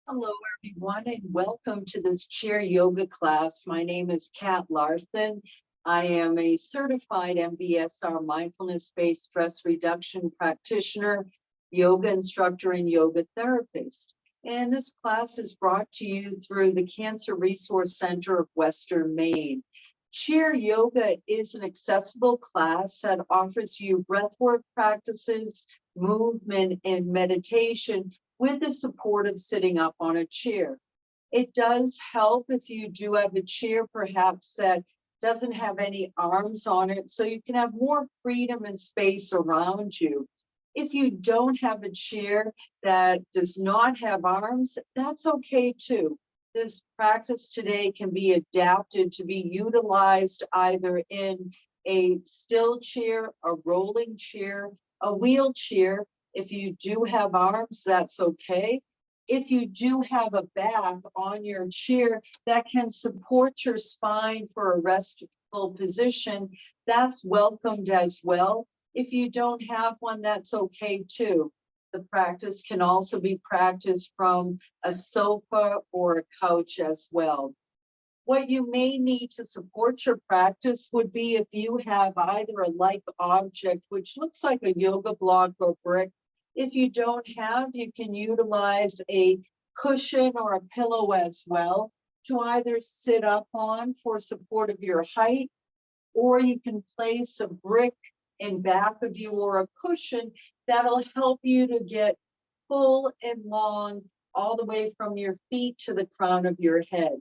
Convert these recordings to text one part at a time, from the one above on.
Hello, everyone, and welcome to this chair yoga class. My name is Kat Larsen. I am a certified MBSR mindfulness-based stress reduction practitioner, yoga instructor, and yoga therapist. And this class is brought to you through the Cancer Resource Center of Western Maine. Chair yoga is an accessible class that offers you breathwork practices, movement, and meditation with the support of sitting up on a chair. It does help if you do have a chair, perhaps that doesn't have any arms on it, so you can have more freedom and space around you. If you don't have a chair that does not have arms, that's okay too. This practice today can be adapted to be utilized either in a still chair, a rolling chair, a wheelchair. If you do have arms, that's okay. If you do have a back on your chair that can support your spine for a restful position, that's welcomed as well. If you don't have one, that's okay too. The practice can also be practiced from a sofa or a couch as well. What you may need to support your practice would be if you have either a like object, which looks like a yoga block or brick. If you don't have, you can utilize a cushion or a pillow as well to either sit up on for support of your height, or you can place a brick in back of you or a cushion that'll help you to get full and long all the way from your feet to the crown of your head.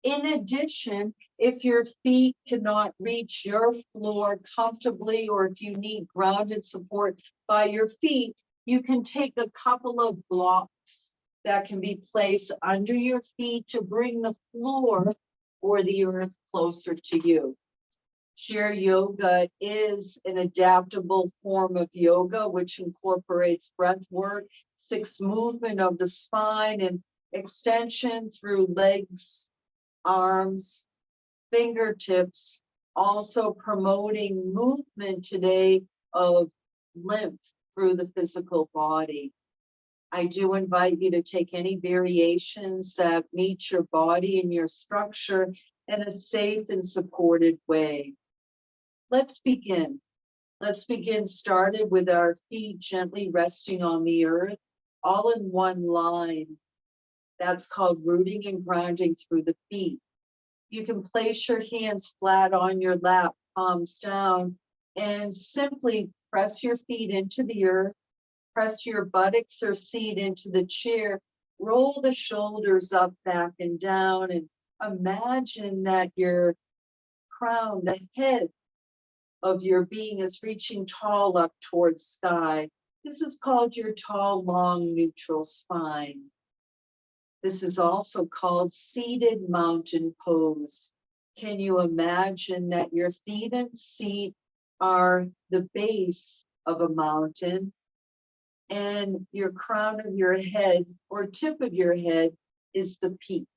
In addition, if your feet cannot reach your floor comfortably, or if you need grounded support by your feet, you can take a couple of blocks that can be placed under your feet to bring the floor or the earth closer to you. Chair yoga is an adaptable form of yoga, which incorporates breath work, six movement of the spine, and extension through legs, arms, fingertips, also promoting movement today of lymph through the physical body. I do invite you to take any variations that meet your body and your structure in a safe and supported way. Let's begin. Let's begin started with our feet gently resting on the earth, all in one line. That's called rooting and grounding through the feet. You can place your hands flat on your lap, palms down, and simply press your feet into the earth, press your buttocks or seat into the chair, roll the shoulders up, back, and down, and imagine that your crown, the head of your being is reaching tall up towards sky. This is called your tall, long, neutral spine. This is also called seated mountain pose. Can you imagine that your feet and seat are the base of a mountain and your crown of your head or tip of your head is the peak?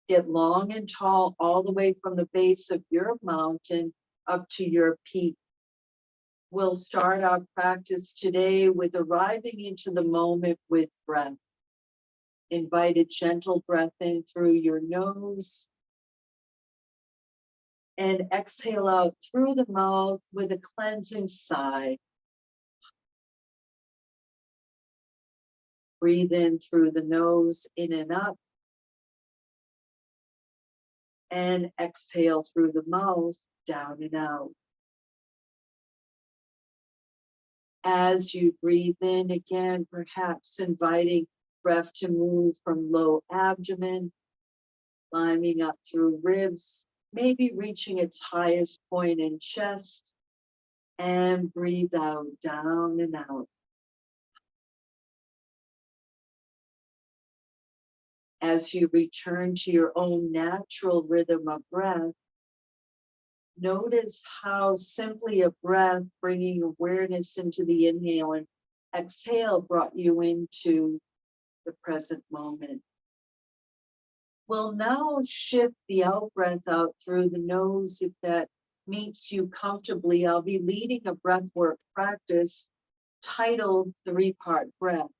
Get long and tall all the way from the base of your mountain up to your peak. We'll start our practice today with arriving into the moment with breath. Invite a gentle breath in through your nose and exhale out through the mouth with a cleansing sigh. Breathe in through the nose, in and up, and exhale through the mouth, down and out. As you breathe in again, perhaps inviting breath to move from low abdomen, climbing up through ribs, maybe reaching its highest point in chest, and breathe out, down and out. As you return to your own natural rhythm of breath, notice how simply a breath bringing awareness into the inhale and exhale brought you into the present moment. We'll now shift the out breath out through the nose if that meets you comfortably. I'll be leading a breathwork practice titled Three-Part Breath.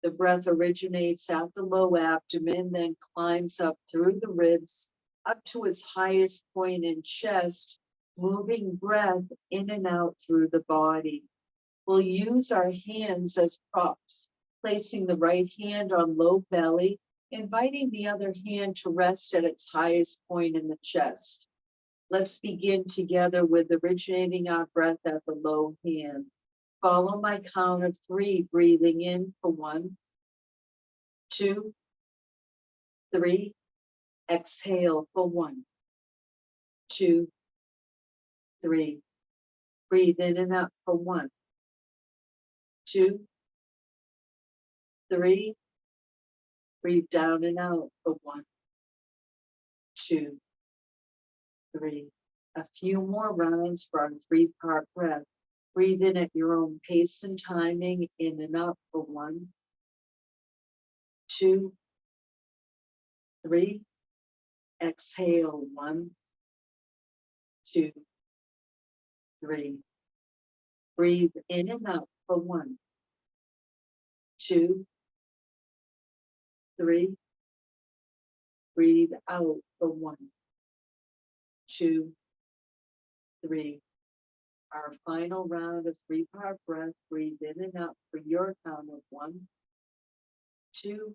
The breath originates at the low abdomen, then climbs up through the ribs, up to its highest point in chest, moving breath in and out through the body. We'll use our hands as props, placing the right hand on low belly, inviting the other hand to rest at its highest point in the chest. Let's begin together with originating our breath at the low hand. Follow my count of 3, breathing in for 1, 2, 3. Exhale for 1, 2, 3. Breathe in and out for 1, 2, 3. Breathe down and out for 1, 2, 3. A few more rounds for our 3-part breath. Breathe in at your own pace and timing, in and out for 1, 2, 3. Exhale 1, 2, 3. Breathe in and out for 1, 2, 3. Breathe out for 1, 2, 3. Our final round of 3-part breath. Breathe in and out for your count of 1, 2,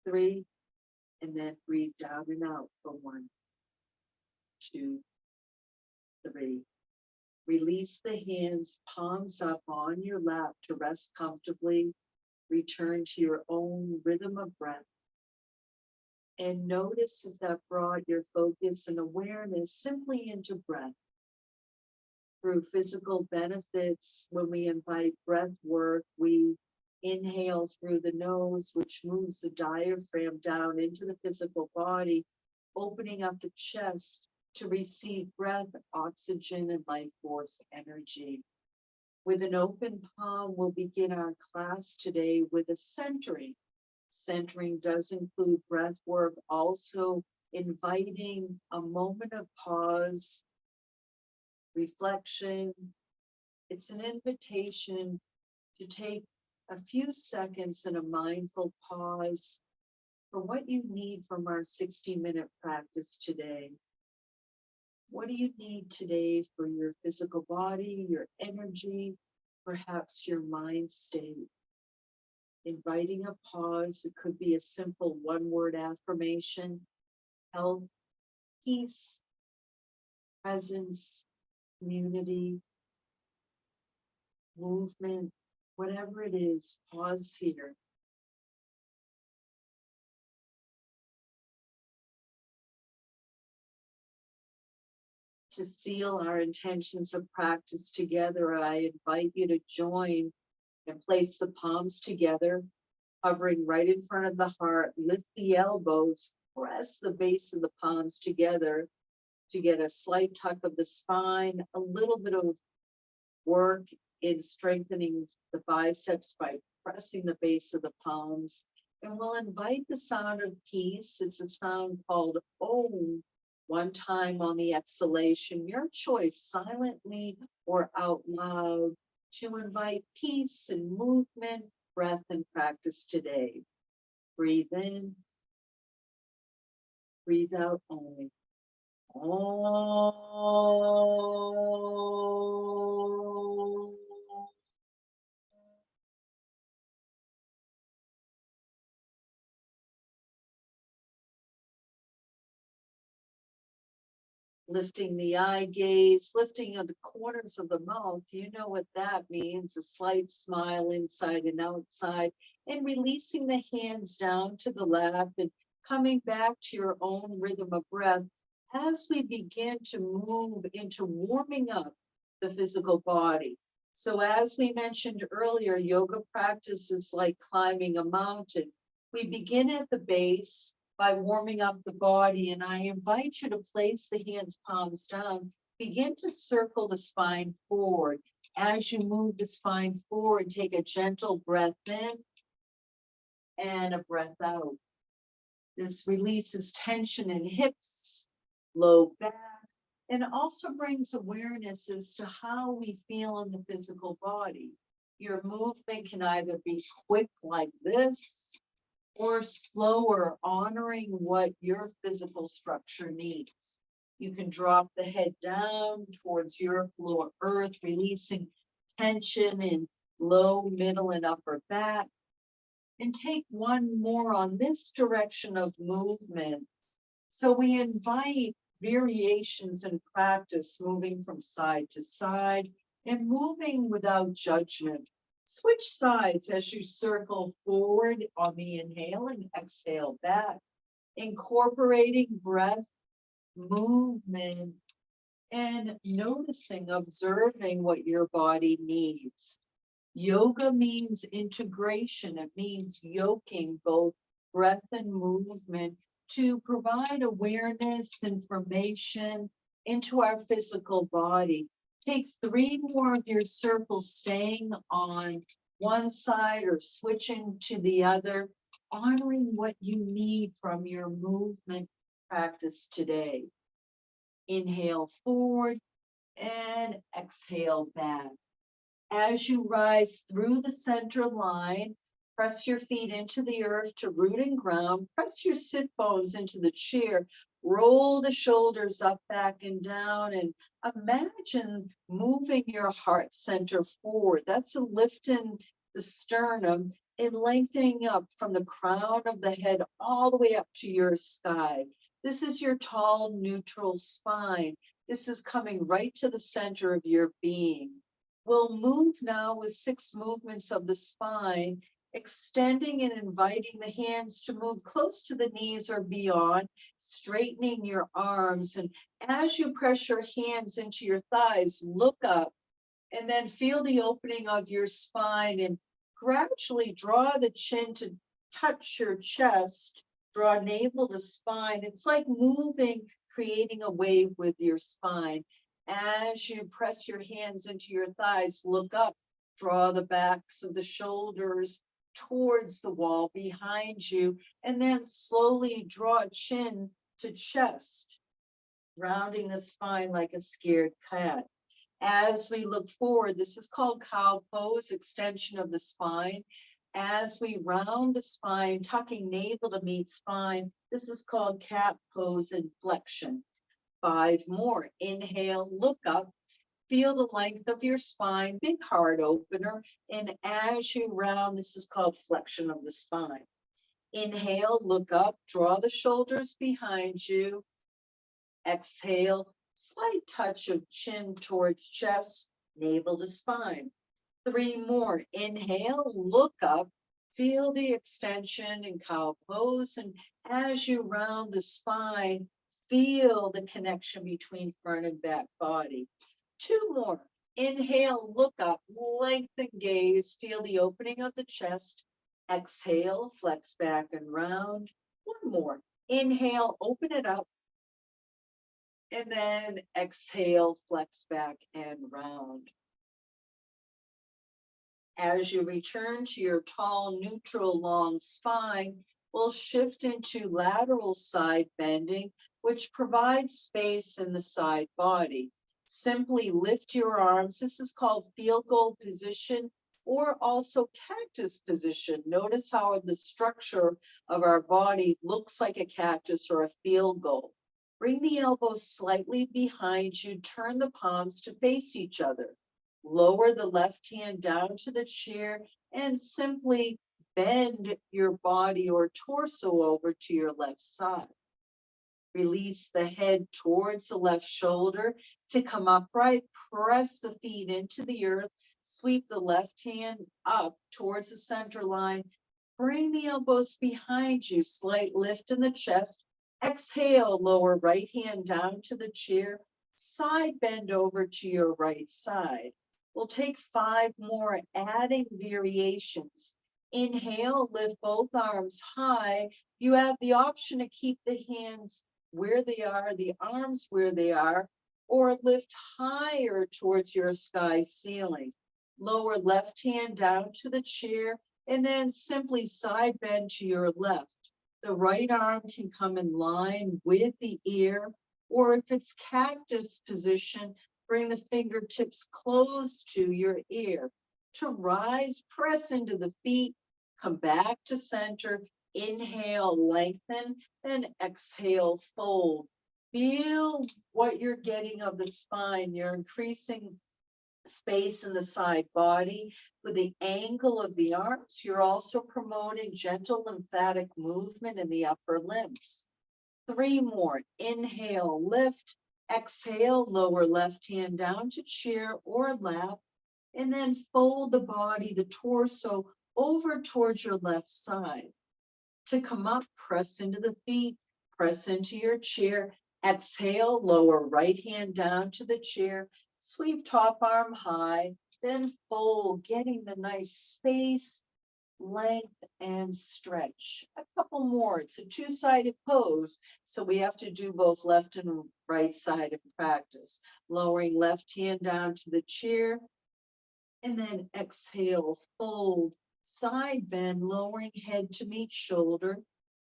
3, and then breathe down and out for 1, 2, 3. Release the hands, palms up on your lap to rest comfortably. Return to your own rhythm of breath. And notice if that brought your focus and awareness simply into breath. Through physical benefits, when we invite breath work, we inhale through the nose, which moves the diaphragm down into the physical body, opening up the chest to receive breath, oxygen, and life force energy. With an open palm, we'll begin our class today with a centering. Centering does include breath work, also inviting a moment of pause, reflection. It's an invitation to take a few seconds in a mindful pause for what you need from our 60-minute practice today. What do you need today for your physical body, your energy, perhaps your mind state? Inviting a pause. It could be a simple 1-word affirmation: health, peace, presence, community, movement, whatever it is. Pause here. To seal our intentions of practice together, I invite you to join and place the palms together, hovering right in front of the heart. Lift the elbows, press the base of the palms together to get a slight tuck of the spine, a little bit of work in strengthening the biceps by pressing the base of the palms. And we'll invite the sound of peace. It's a sound called Om. 1 time on the exhalation, your choice, silently or out loud, to invite peace and movement, breath, and practice today. Breathe in, breathe out only. Om. Lifting the eye gaze, lifting of the corners of the mouth. You know what that means, a slight smile inside and outside, and releasing the hands down to the lap and coming back to your own rhythm of breath as we begin to move into warming up the physical body. So as we mentioned earlier, yoga practice is like climbing a mountain. We begin at the base by warming up the body, and I invite you to place the hands palms down. Begin to circle the spine forward. As you move the spine forward, take a gentle breath in and a breath out. This releases tension in hips, low back, and also brings awareness as to how we feel in the physical body. Your movement can either be quick like this or slower, honoring what your physical structure needs. You can drop the head down towards your floor earth, releasing tension in low, middle, and upper back. And take one more on this direction of movement. So we invite variations in practice, moving from side to side and moving without judgment. Switch sides as you circle forward on the inhale and exhale back, incorporating breath, movement, and noticing, observing what your body needs. Yoga means integration. It means yoking both breath and movement to provide awareness, information into our physical body. Take 3 more of your circles, staying on one side or switching to the other, honoring what you need from your movement practice today. Inhale forward and exhale back. As you rise through the center line, press your feet into the earth to root and ground. Press your sit bones into the chair. Roll the shoulders up, back, and down. And imagine moving your heart center forward. That's a lift in the sternum and lengthening up from the crown of the head all the way up to your sky. This is your tall, neutral spine. This is coming right to the center of your being. We'll move now with 6 movements of the spine, extending and inviting the hands to move close to the knees or beyond, straightening your arms. And as you press your hands into your thighs, look up and then feel the opening of your spine and gradually draw the chin to touch your chest, draw navel to spine. It's like moving, creating a wave with your spine. As you press your hands into your thighs, look up, draw the backs of the shoulders towards the wall behind you, and then slowly draw chin to chest, rounding the spine like a scared cat. As we look forward, this is called cow pose, extension of the spine. As we round the spine, tucking navel to meet spine, this is called cat pose and flexion. 5 more. Inhale, look up, feel the length of your spine, big heart opener. And as you round, this is called flexion of the spine. Inhale, look up, draw the shoulders behind you. Exhale, slight touch of chin towards chest, navel to spine. 3 more. Inhale, look up, feel the extension in cow pose. And as you round the spine, feel the connection between front and back body. 2 more. Inhale, look up, lengthen gaze, feel the opening of the chest. Exhale, flex back and round. 1 more. Inhale, open it up. And then exhale, flex back and round. As you return to your tall, neutral, long spine, we'll shift into lateral side bending, which provides space in the side body. Simply lift your arms. This is called field goal position or also cactus position. Notice how the structure of our body looks like a cactus or a field goal. Bring the elbows slightly behind you. Turn the palms to face each other. Lower the left hand down to the chair and simply bend your body or torso over to your left side. Release the head towards the left shoulder to come upright. Press the feet into the earth. Sweep the left hand up towards the center line. Bring the elbows behind you. Slight lift in the chest. Exhale, lower right hand down to the chair. Side bend over to your right side. We'll take 5 more, adding variations. Inhale, lift both arms high. You have the option to keep the hands where they are, the arms where they are, or lift higher towards your sky ceiling. Lower left hand down to the chair, and then simply side bend to your left. The right arm can come in line with the ear, or if it's cactus position, bring the fingertips close to your ear. To rise, press into the feet, come back to center, inhale, lengthen, then exhale, fold. Feel what you're getting of the spine. You're increasing space in the side body. With the angle of the arms, you're also promoting gentle lymphatic movement in the upper limbs. 3 more. Inhale, lift. Exhale, lower left hand down to chair or lap. And then fold the body, the torso, over towards your left side. To come up, press into the feet, press into your chair. Exhale, lower right hand down to the chair. Sweep top arm high, then fold, getting the nice space, length, and stretch. A couple more. It's a two-sided pose, so we have to do both left and right side in practice. Lowering left hand down to the chair, and then exhale, fold, side bend, lowering head to meet shoulder.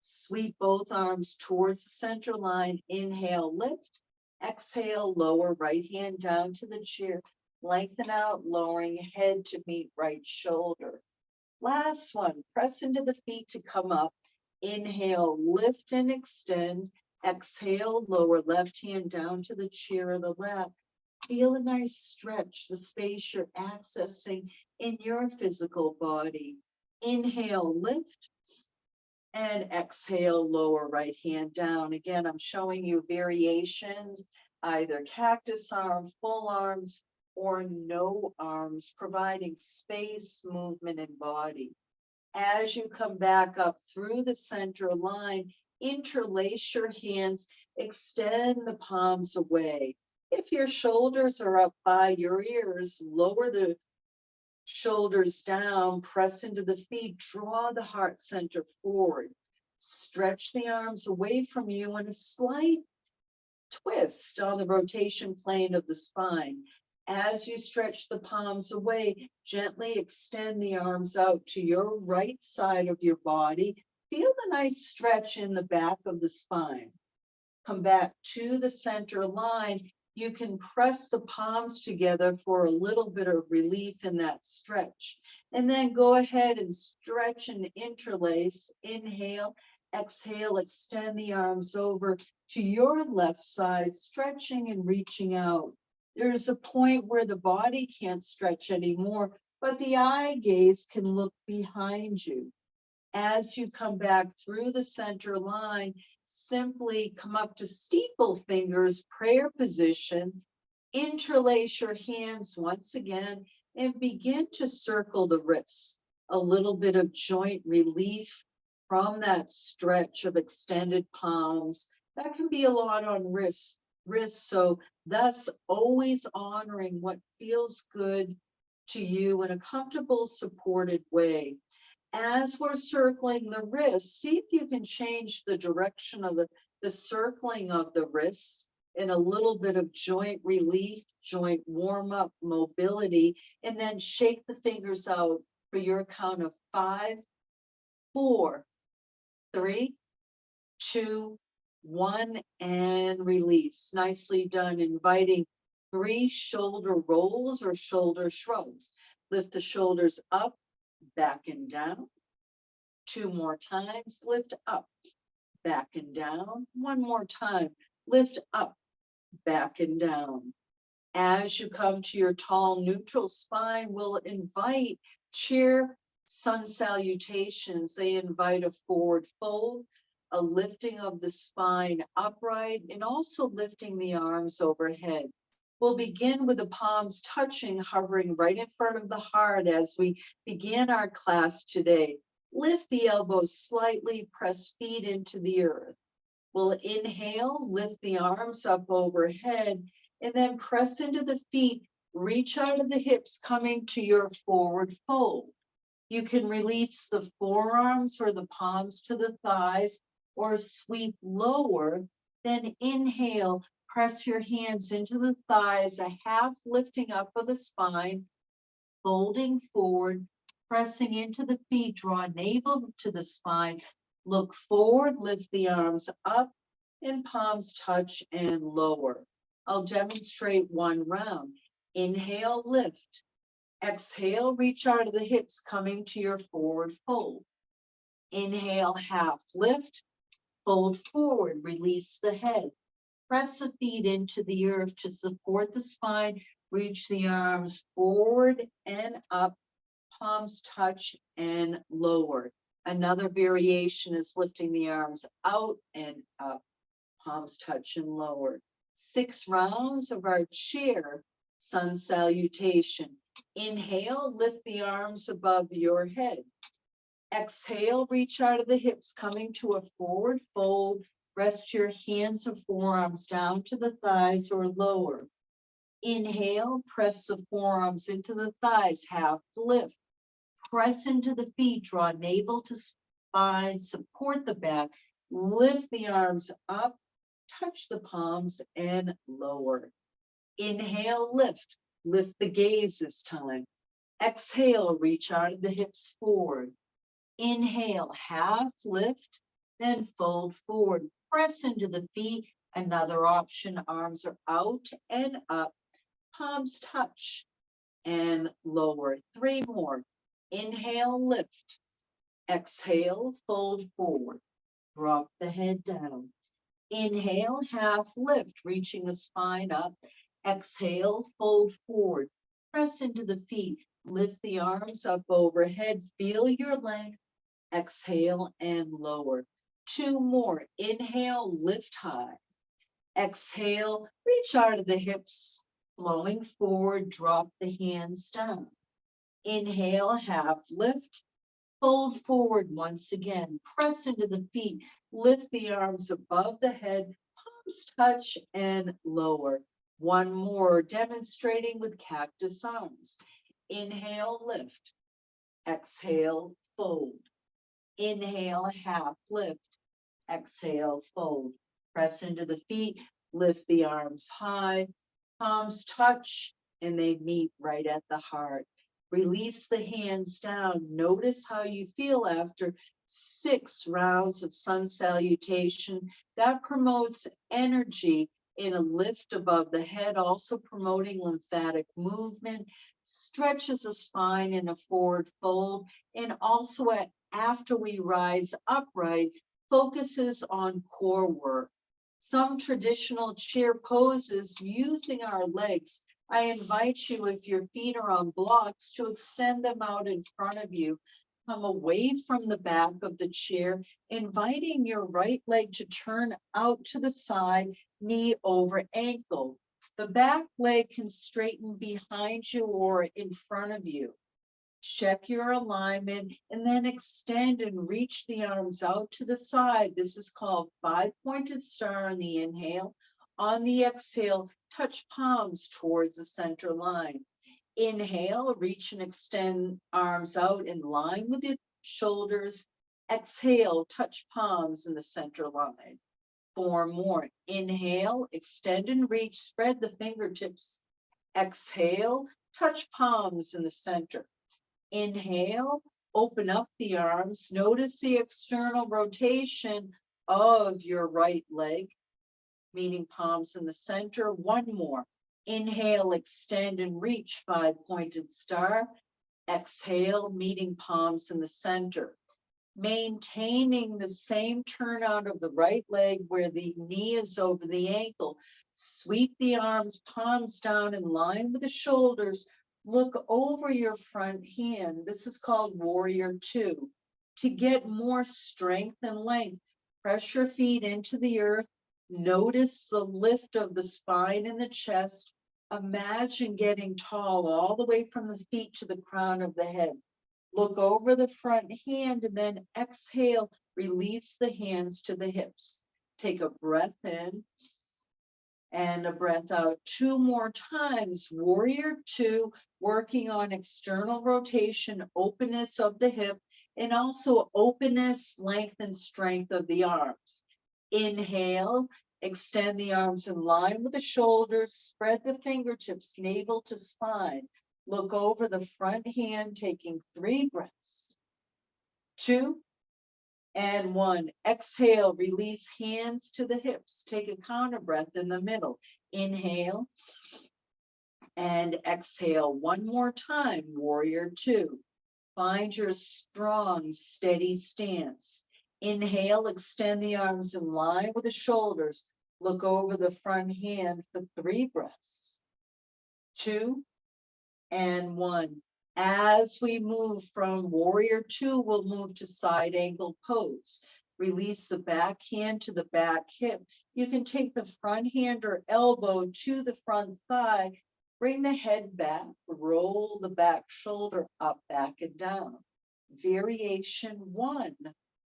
Sweep both arms towards the center line. Inhale, lift. Exhale, lower right hand down to the chair. Lengthen out, lowering head to meet right shoulder. Last one, press into the feet to come up. Inhale, lift and extend. Exhale, lower left hand down to the chair or the lap. Feel a nice stretch, the space you're accessing in your physical body. Inhale, lift, and exhale, lower right hand down. Again, I'm showing you variations, either cactus arm, full arms, or no arms, providing space, movement, and body. As you come back up through the center line, interlace your hands, extend the palms away. If your shoulders are up by your ears, lower the shoulders down, press into the feet, draw the heart center forward. Stretch the arms away from you in a slight twist on the rotation plane of the spine. As you stretch the palms away, gently extend the arms out to your right side of your body. Feel the nice stretch in the back of the spine. Come back to the center line. You can press the palms together for a little bit of relief in that stretch. And then go ahead and stretch and interlace. Inhale, exhale, extend the arms over to your left side, stretching and reaching out. There's a point where the body can't stretch anymore, but the eye gaze can look behind you. As you come back through the center line, simply come up to steeple fingers, prayer position, interlace your hands once again, and begin to circle the wrists. A little bit of joint relief from that stretch of extended palms. That can be a lot on wrists, so thus always honoring what feels good to you in a comfortable, supported way. As we're circling the wrists, see if you can change the direction of the circling of the wrists in a little bit of joint relief, joint warm up, mobility, and then shake the fingers out for your count of 5, 4, 3, 2, 1, and release. Nicely done. Inviting 3 shoulder rolls or shoulder shrugs. Lift the shoulders up, back and down. 2 more times, lift up, back and down. 1 more time, lift up, back and down. As you come to your tall neutral spine, we'll invite chair sun salutations. They invite a forward fold, a lifting of the spine upright, and also lifting the arms overhead. We'll begin with the palms touching, hovering right in front of the heart as we begin our class today. Lift the elbows slightly, press feet into the earth. We'll inhale, lift the arms up overhead, and then press into the feet, reach out of the hips, coming to your forward fold. You can release the forearms or the palms to the thighs or sweep lower, then inhale, press your hands into the thighs, a half lifting up of the spine, folding forward, pressing into the feet, draw navel to the spine, look forward, lift the arms up, and palms touch and lower. I'll demonstrate 1 round. Inhale, lift. Exhale, reach out of the hips, coming to your forward fold. Inhale, half lift, fold forward, release the head. Press the feet into the earth to support the spine. Reach the arms forward and up, palms touch and lower. Another variation is lifting the arms out and up, palms touch and lower. 6 rounds of our chair sun salutation. Inhale, lift the arms above your head. Exhale, reach out of the hips, coming to a forward fold. Rest your hands or forearms down to the thighs or lower. Inhale, press the forearms into the thighs, half lift. Press into the feet, draw navel to spine, support the back, lift the arms up, touch the palms and lower. Inhale, lift the gaze this time. Exhale, reach out of the hips forward. Inhale, half lift, then fold forward. Press into the feet. Another option, arms are out and up, palms touch and lower. 3 more. Inhale, lift. Exhale, fold forward. Drop the head down. Inhale, half lift, reaching the spine up. Exhale, fold forward. Press into the feet. Lift the arms up overhead. Feel your length. Exhale and lower. 2 more. Inhale, lift high. Exhale, reach out of the hips, flowing forward, drop the hands down. Inhale, half lift, fold forward once again, press into the feet, lift the arms above the head, palms touch and lower. 1 more, demonstrating with cactus arms. Inhale, lift. Exhale, fold. Inhale, half lift. Exhale, fold. Press into the feet, lift the arms high, palms touch, and they meet right at the heart. Release the hands down. Notice how you feel after 6 rounds of sun salutation. That promotes energy in a lift above the head, also promoting lymphatic movement, stretches the spine in a forward fold, and also after we rise upright, focuses on core work. Some traditional chair poses using our legs. I invite you, if your feet are on blocks, to extend them out in front of you. Come away from the back of the chair, inviting your right leg to turn out to the side, knee over ankle. The back leg can straighten behind you or in front of you. Check your alignment and then extend and reach the arms out to the side. This is called 5-pointed star on the inhale. On the exhale, touch palms towards the center line. Inhale, reach and extend arms out in line with the shoulders. Exhale, touch palms in the center line. 4 more. Inhale, extend and reach, spread the fingertips. Exhale, touch palms in the center. Inhale, open up the arms. Notice the external rotation of your right leg, meaning palms in the center. 1 more. Inhale, extend and reach, 5-pointed star. Exhale, meeting palms in the center. Maintaining the same turnout of the right leg where the knee is over the ankle. Sweep the arms, palms down in line with the shoulders. Look over your front hand. This is called Warrior 2. To get more strength and length, press your feet into the earth. Notice the lift of the spine and the chest. Imagine getting tall all the way from the feet to the crown of the head. Look over the front hand and then exhale, release the hands to the hips. Take a breath in and a breath out 2 more times. Warrior 2, working on external rotation, openness of the hip, and also openness, length, and strength of the arms. Inhale, extend the arms in line with the shoulders, spread the fingertips, navel to spine. Look over the front hand, taking 3 breaths. 2 and 1. Exhale, release hands to the hips. Take a counter breath in the middle. Inhale. And exhale one more time, warrior two. Find your strong, steady stance. Inhale, extend the arms in line with the shoulders. Look over the front hand for 3 breaths. 2 and 1. As we move from warrior two, we'll move to side angle pose. Release the back hand to the back hip. You can take the front hand or elbow to the front thigh. Bring the head back, roll the back shoulder up, back, and down. Variation 1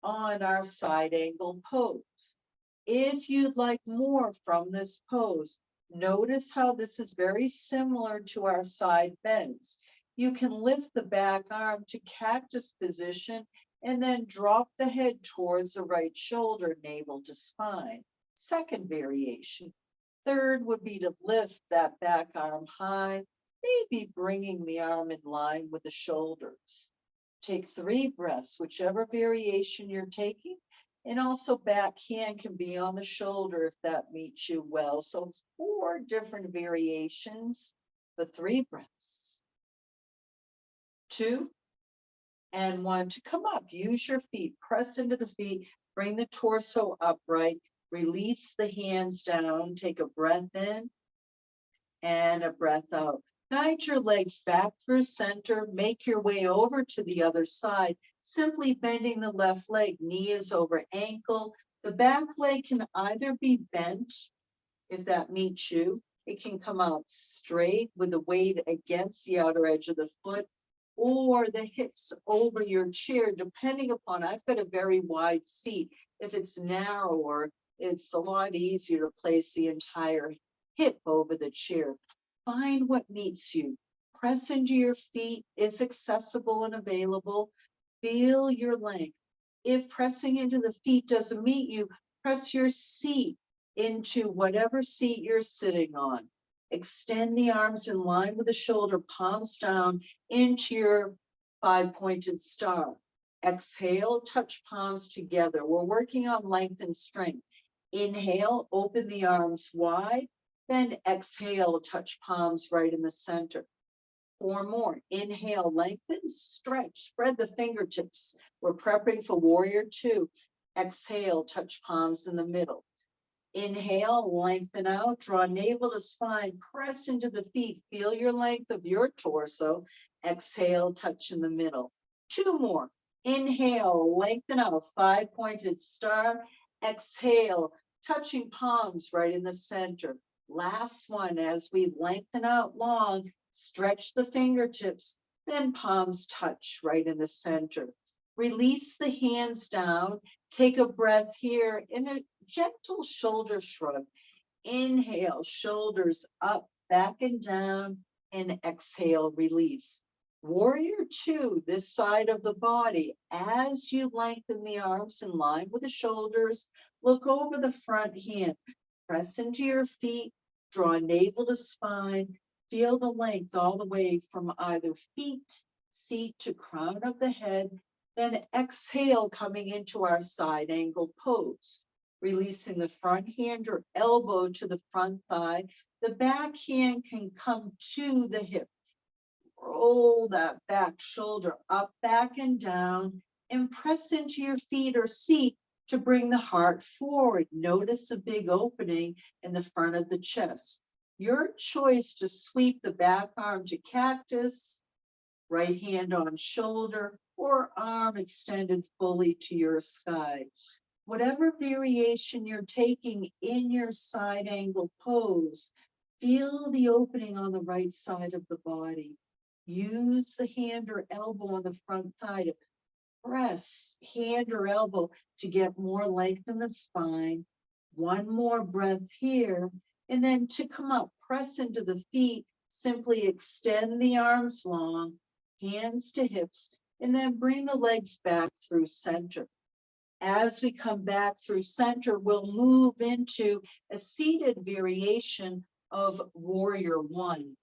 on our side angle pose. If you'd like more from this pose, notice how this is very similar to our side bends. You can lift the back arm to cactus position and then drop the head towards the right shoulder, navel to spine. Second variation. Third would be to lift that back arm high, maybe bringing the arm in line with the shoulders. Take 3 breaths, whichever variation you're taking. And also back hand can be on the shoulder if that meets you well. So it's 4 different variations for 3 breaths. 2 and 1 to come up. Use your feet, press into the feet, bring the torso upright, release the hands down, take a breath in and a breath out. Guide your legs back through center, make your way over to the other side, simply bending the left leg, knee is over ankle. The back leg can either be bent, if that meets you. It can come out straight with the weight against the outer edge of the foot, or the hips over your chair, depending upon, I've got a very wide seat. If it's narrower, it's a lot easier to place the entire hip over the chair. Find what meets you. Press into your feet if accessible and available. Feel your length. If pressing into the feet doesn't meet you, press your seat into whatever seat you're sitting on. Extend the arms in line with the shoulder, palms down into your 5-pointed star. Exhale, touch palms together. We're working on length and strength. Inhale, open the arms wide. Then exhale, touch palms right in the center. 4 more. Inhale, lengthen, stretch, spread the fingertips. We're prepping for warrior two. Exhale, touch palms in the middle. Inhale, lengthen out, draw navel to spine, press into the feet, feel your length of your torso. Exhale, touch in the middle. 2 more. Inhale, lengthen out, 5-pointed star. Exhale, touching palms right in the center. Last one, as we lengthen out long, stretch the fingertips, then palms touch right in the center. Release the hands down, take a breath here in a gentle shoulder shrug. Inhale, shoulders up, back and down, and exhale, release. Warrior two, this side of the body. As you lengthen the arms in line with the shoulders, look over the front hand. Press into your feet, draw navel to spine, feel the length all the way from either feet, seat to crown of the head. Then exhale, coming into our side angle pose. Releasing the front hand or elbow to the front thigh. The back hand can come to the hip. Roll that back shoulder up, back, and down, and press into your feet or seat to bring the heart forward. Notice a big opening in the front of the chest. Your choice to sweep the back arm to cactus, right hand on shoulder, or arm extended fully to your sky. Whatever variation you're taking in your side angle pose, feel the opening on the right side of the body. Use the hand or elbow on the front thigh to press hand or elbow to get more length in the spine. 1 more breath here. And then to come up, press into the feet, simply extend the arms long, hands to hips, and then bring the legs back through center. As we come back through center, we'll move into a seated variation of warrior one.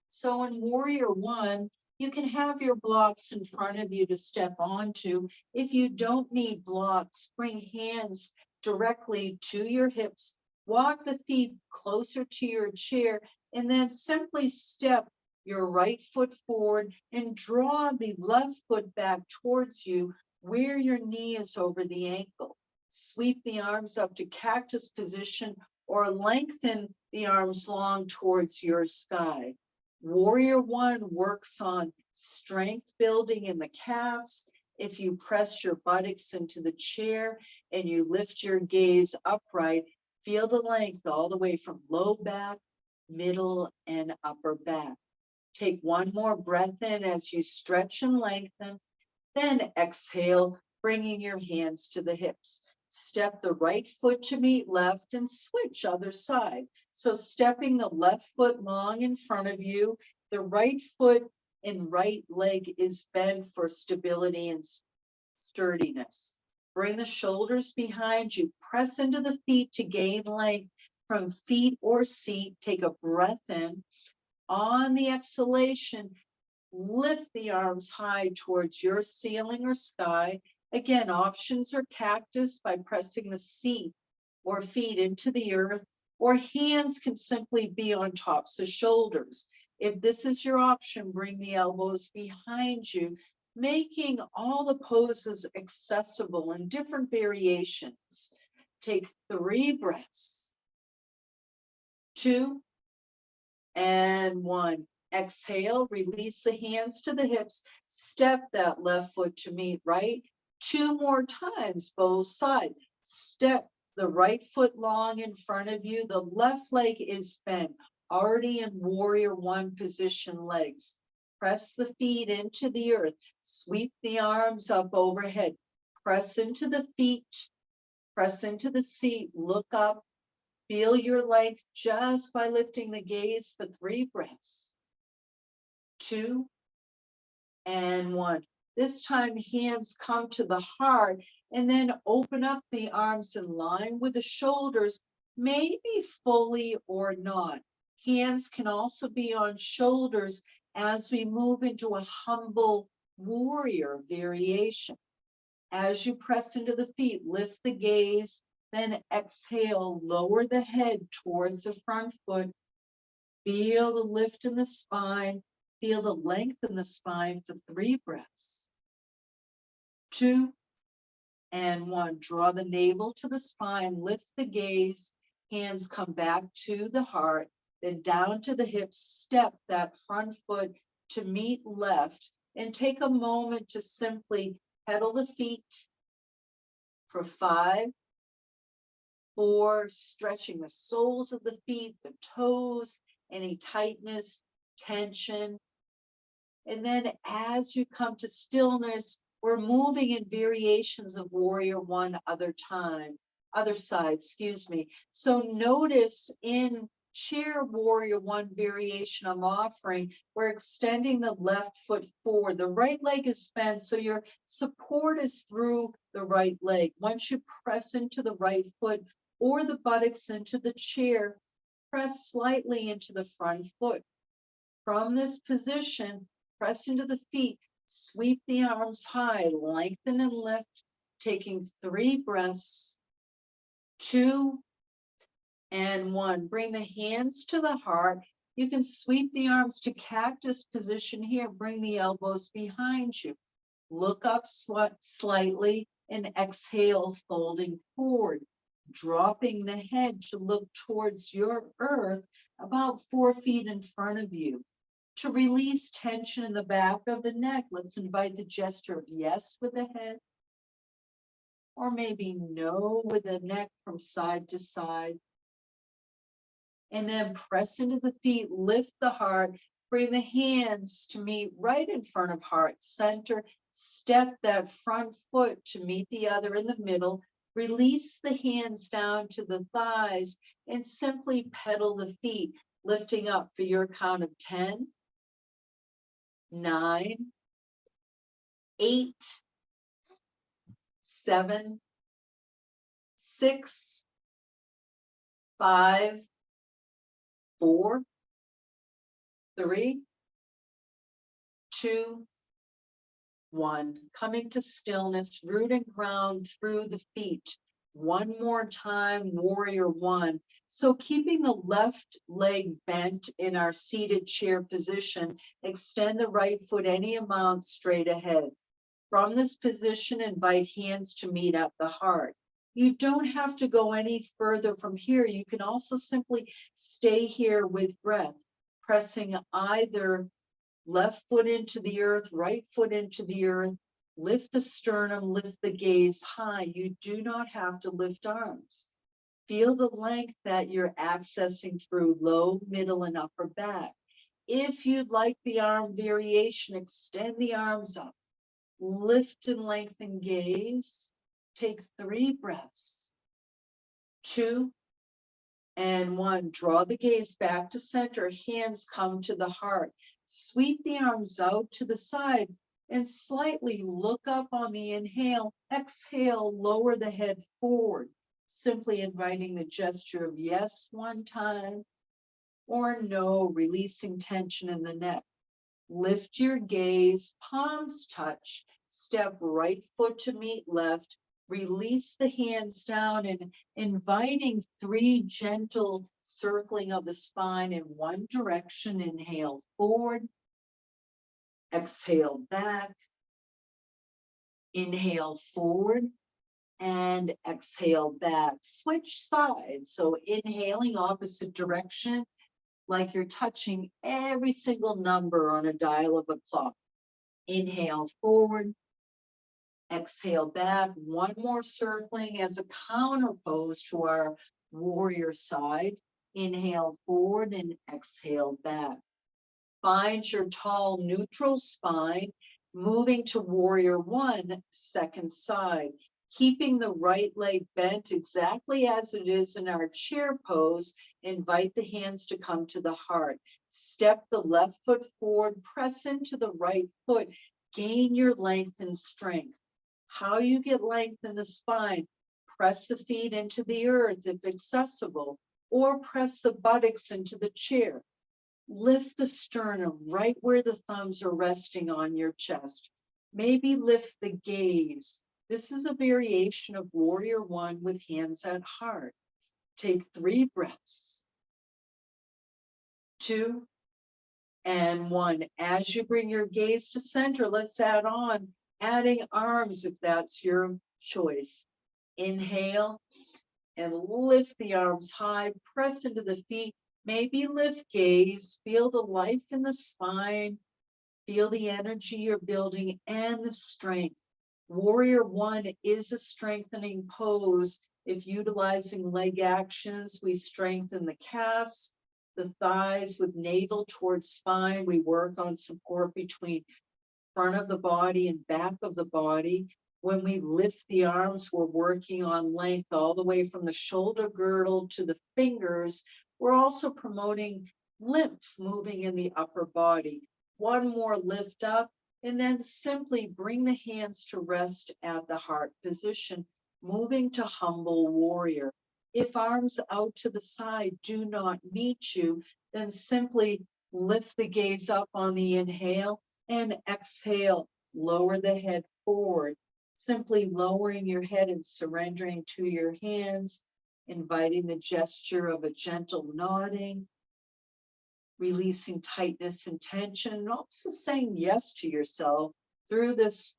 So in warrior one, you can have your blocks in front of you to step onto. If you don't need blocks, bring hands directly to your hips. Walk the feet closer to your chair And then simply step your right foot forward and draw the left foot back towards you where your knee is over the ankle. Sweep the arms up to cactus position or lengthen the arms long towards your sky. Warrior one works on strength building in the calves. If you press your buttocks into the chair and you lift your gaze upright, feel the length all the way from low back, middle, and upper back. Take one more breath in as you stretch and lengthen. Then exhale, bringing your hands to the hips. Step the right foot to meet left and switch other side. So stepping the left foot long in front of you, the right foot and right leg is bent for stability and sturdiness. Bring the shoulders behind you. Press into the feet to gain length from feet or seat. Take a breath in. On the exhalation, lift the arms high towards your ceiling or sky. Again, options are cactus by pressing the seat or feet into the earth, or hands can simply be on tops of shoulders. If this is your option, bring the elbows behind you, making all the poses accessible in different variations. Take 3 breaths, 2 and 1. Exhale, release the hands to the hips, step that left foot to meet right. 2 more times, both sides. Step the right foot long in front of you. The left leg is bent, already in warrior one position legs. Press the feet into the earth. Sweep the arms up overhead. Press into the feet. Press into the seat. Look up. Feel your length just by lifting the gaze for 3 breaths. 2 and 1. This time, hands come to the heart and then open up the arms in line with the shoulders, maybe fully or not. Hands can also be on shoulders as we move into a humble warrior variation. As you press into the feet, lift the gaze, then exhale, lower the head towards the front foot. Feel the lift in the spine. Feel the length in the spine for 3 breaths. 2 and 1. Draw the navel to the spine, lift the gaze, hands come back to the heart, then down to the hips, step that front foot to meet left, and take a moment to simply pedal the feet for 5, 4, stretching the soles of the feet, the toes, any tightness, tension. And then as you come to stillness, we're moving in variations of warrior one other side, excuse me. So notice in chair warrior one variation I'm offering, we're extending the left foot forward. The right leg is bent, so your support is through the right leg. Once you press into the right foot or the buttocks into the chair, press slightly into the front foot. From this position, press into the feet, sweep the arms high, lengthen and lift, taking 3 breaths, 2 and 1. Bring the hands to the heart. You can sweep the arms to cactus position here. Bring the elbows behind you. Look up slightly and exhale, folding forward, dropping the head to look towards your earth about 4 feet in front of you. To release tension in the back of the neck, let's invite the gesture of yes with the head, or maybe no with the neck from side to side. And then press into the feet, lift the heart, bring the hands to meet right in front of heart center, step that front foot to meet the other in the middle, release the hands down to the thighs, and simply pedal the feet, lifting up for your count of 10, 9, 8, 7, 6, 5, 4, 3, 2, 1. Coming to stillness, root and ground through the feet. One more time, warrior one. So keeping the left leg bent in our seated chair position, extend the right foot any amount straight ahead. From this position, invite hands to meet at the heart. You don't have to go any further from here. You can also simply stay here with breath, pressing either left foot into the earth, right foot into the earth. Lift the sternum, lift the gaze high. You do not have to lift arms. Feel the length that you're accessing through low, middle, and upper back. If you'd like the arm variation, extend the arms up. Lift and lengthen gaze. Take 3 breaths. 2 and 1. Draw the gaze back to center. Hands come to the heart. Sweep the arms out to the side and slightly look up on the inhale. Exhale, lower the head forward. Simply inviting the gesture of yes one time or no, releasing tension in the neck. Lift your gaze, palms touch, step right foot to meet left, release the hands down and inviting 3 gentle circling of the spine in one direction. Inhale forward, exhale back, inhale forward, and exhale back. Switch sides. So inhaling opposite direction, like you're touching every single number on a dial of a clock. Inhale forward, exhale back. One more circling as a counter pose to our warrior side. Inhale forward and exhale back. Find your tall neutral spine, moving to warrior one, second side. Keeping the right leg bent exactly as it is in our chair pose, invite the hands to come to the heart. Step the left foot forward, press into the right foot, gain your length and strength. How you get length in the spine, press the feet into the earth if accessible, or press the buttocks into the chair. Lift the sternum right where the thumbs are resting on your chest. Maybe lift the gaze. This is a variation of warrior one with hands at heart. Take 3 breaths. 2 and 1. As you bring your gaze to center, let's add on adding arms if that's your choice. Inhale and lift the arms high, press into the feet. Maybe lift gaze, feel the life in the spine, feel the energy you're building and the strength. Warrior one is a strengthening pose. If utilizing leg actions, we strengthen the calves, the thighs with navel towards spine. We work on support between front of the body and back of the body. When we lift the arms, we're working on length all the way from the shoulder girdle to the fingers. We're also promoting lymph moving in the upper body. One more lift up, and then simply bring the hands to rest at the heart position, moving to humble warrior. If arms out to the side do not meet you, then simply lift the gaze up on the inhale and exhale, lower the head forward, simply lowering your head and surrendering to your hands, inviting the gesture of a gentle nodding, releasing tightness and tension, and also saying yes to yourself through this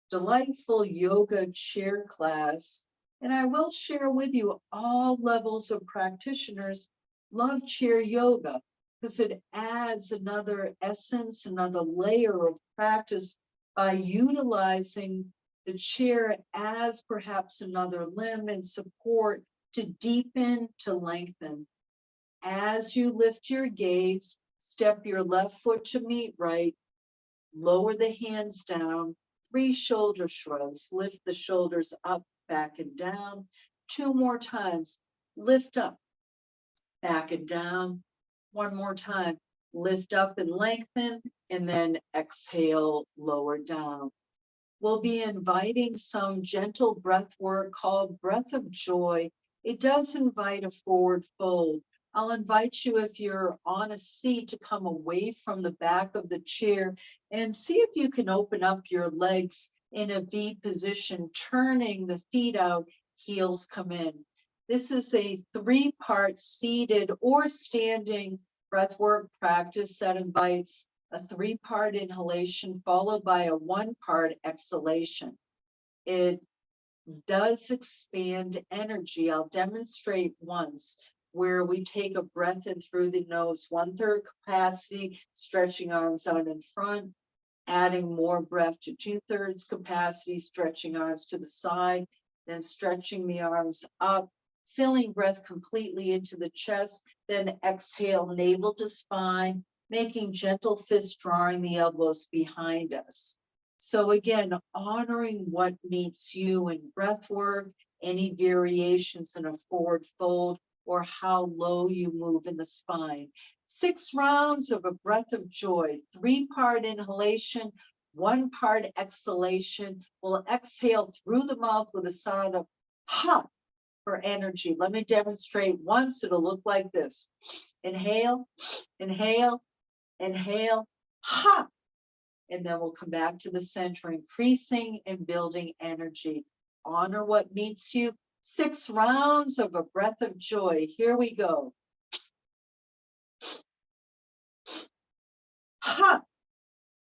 delightful yoga chair class. And I will share with you all levels of practitioners love chair yoga because it adds another essence, another layer of practice by utilizing the chair as perhaps another limb and support to deepen, to lengthen. As you lift your gaze, step your left foot to meet right, lower the hands down, 3 shoulder shrugs, lift the shoulders up, back and down. 2 more times, lift up, back and down. 1 more time, lift up and lengthen, and then exhale, lower down. We'll be inviting some gentle breath work called breath of joy. It does invite a forward fold. I'll invite you, if you're on a seat, to come away from the back of the chair and see if you can open up your legs in a V position, turning the feet out, heels come in. This is a 3-part seated or standing breathwork practice that invites a 3-part inhalation followed by a 1-part exhalation. It does expand energy. I'll demonstrate once where we take a breath in through the nose, 1/3 capacity, stretching arms out in front, adding more breath to 2/3 capacity, stretching arms to the side, then stretching the arms up, filling breath completely into the chest, then exhale navel to spine, making gentle fists, drawing the elbows behind us. So again, honoring what meets you in breath work, any variations in a forward fold, or how low you move in the spine. 6 rounds of a breath of joy, 3-part inhalation, 1-part exhalation. We'll exhale through the mouth with a sound of ha for energy. Let me demonstrate once. It'll look like this. Inhale, inhale, inhale, ha. And then we'll come back to the center, increasing and building energy. Honor what meets you. 6 rounds of a breath of joy. Here we go. Ha!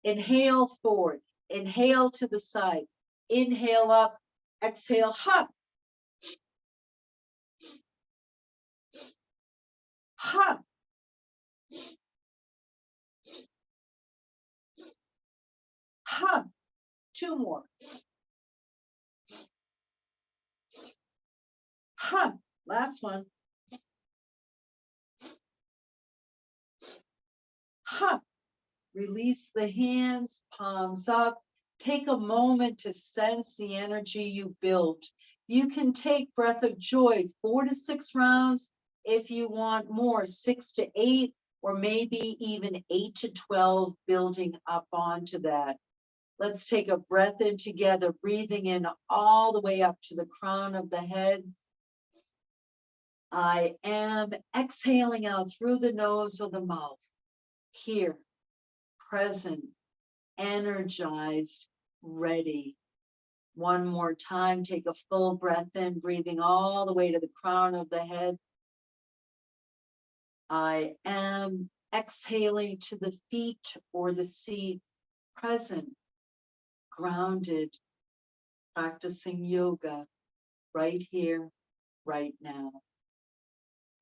Inhale forward. Inhale to the side. Inhale up. Exhale. Ha! Ha! Ha! 2 more. Ha! Last one. Ha! Release the hands, palms up. Take a moment to sense the energy you built. You can take breath of joy 4 to 6 rounds. If you want more, 6 to 8, or maybe even 8 to 12, building up onto that. Let's take a breath in together, breathing in all the way up to the crown of the head. I am exhaling out through the nose or the mouth. Here, present, energized, ready. One more time, take a full breath in, breathing all the way to the crown of the head. I am exhaling to the feet or the seat, present, grounded, practicing yoga right here, right now.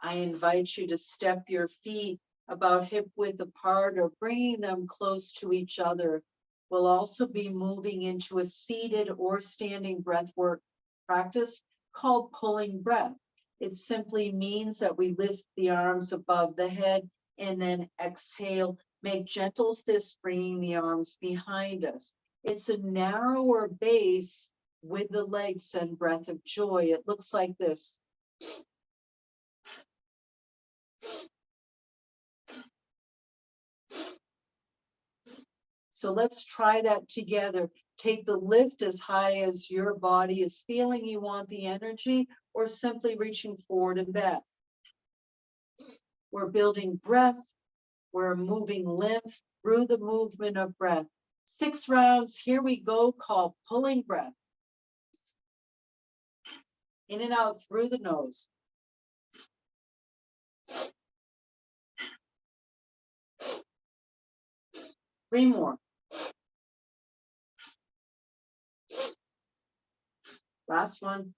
I invite you to step your feet about hip width apart or bringing them close to each other. We'll also be moving into a seated or standing breathwork practice called pulling breath. It simply means that we lift the arms above the head and then exhale, make gentle fists, bringing the arms behind us. It's a narrower base with the legs and breath of joy. It looks like this. So let's try that together. Take the lift as high as your body is feeling you want the energy, or simply reaching forward and back. We're building breath. We're moving lymph through the movement of breath. 6 rounds. Here we go, called pulling breath. In and out through the nose. Three more. Last one.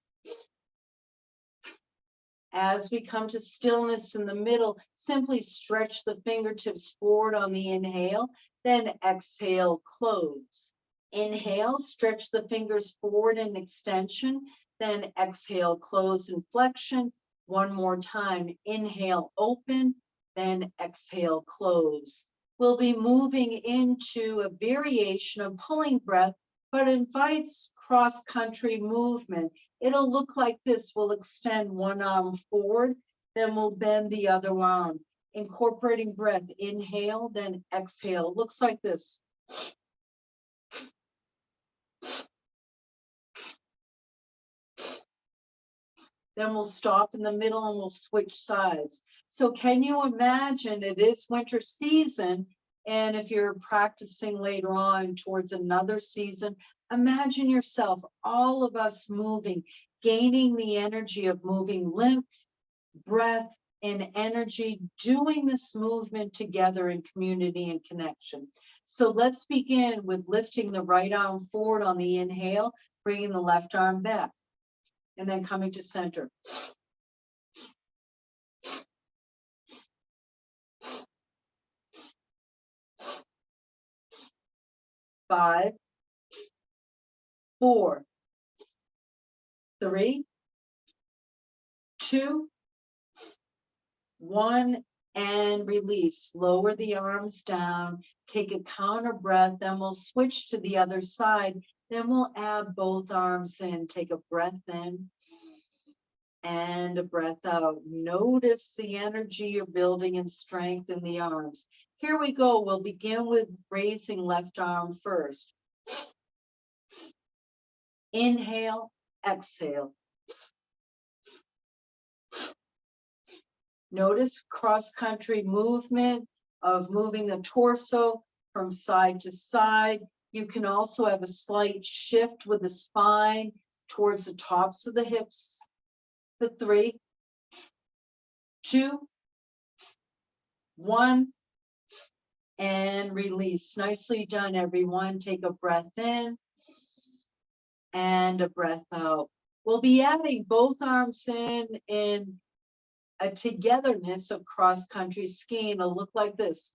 As we come to stillness in the middle, simply stretch the fingertips forward on the inhale, then exhale, close. Inhale, stretch the fingers forward in extension, then exhale, close in flexion. One more time, inhale, open, then exhale, close. We'll be moving into a variation of pulling breath, but invites cross-country movement. It'll look like this. We'll extend one arm forward, then we'll bend the other arm. Incorporating breath, inhale, then exhale. Looks like this. Then we'll stop in the middle and we'll switch sides. So can you imagine, it is winter season, and if you're practicing later on towards another season, imagine yourself, all of us moving, gaining the energy of moving lymph, breath, and energy, doing this movement together in community and connection. So let's begin with lifting the right arm forward on the inhale, bringing the left arm back, and then coming to center. Five, 4, 3, 2, 1, and release. Lower the arms down, take a counter breath, then we'll switch to the other side. Then we'll add both arms in. Take a breath in and a breath out. Notice the energy you're building and strength in the arms. Here we go. We'll begin with raising left arm first. Inhale, exhale. Notice cross-country movement of moving the torso from side to side. You can also have a slight shift with the spine towards the tops of the hips. The 3, 2, 1, and release. Nicely done, everyone. Take a breath in and a breath out. We'll be adding both arms in a togetherness of cross-country skiing. It'll look like this.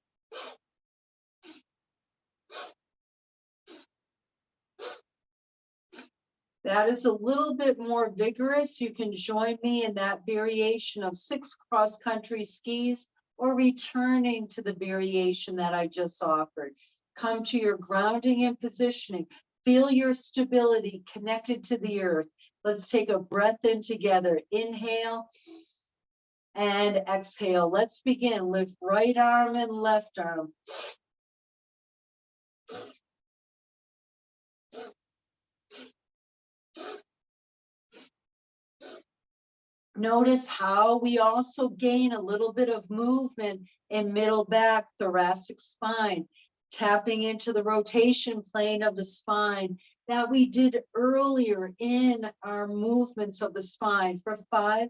That is a little bit more vigorous. You can join me in that variation of 6 cross-country skis or returning to the variation that I just offered. Come to your grounding and positioning. Feel your stability connected to the earth. Let's take a breath in together. Inhale and exhale. Let's begin. Lift right arm and left arm. Notice how we also gain a little bit of movement in middle back, thoracic spine, tapping into the rotation plane of the spine that we did earlier in our movements of the spine. For 5,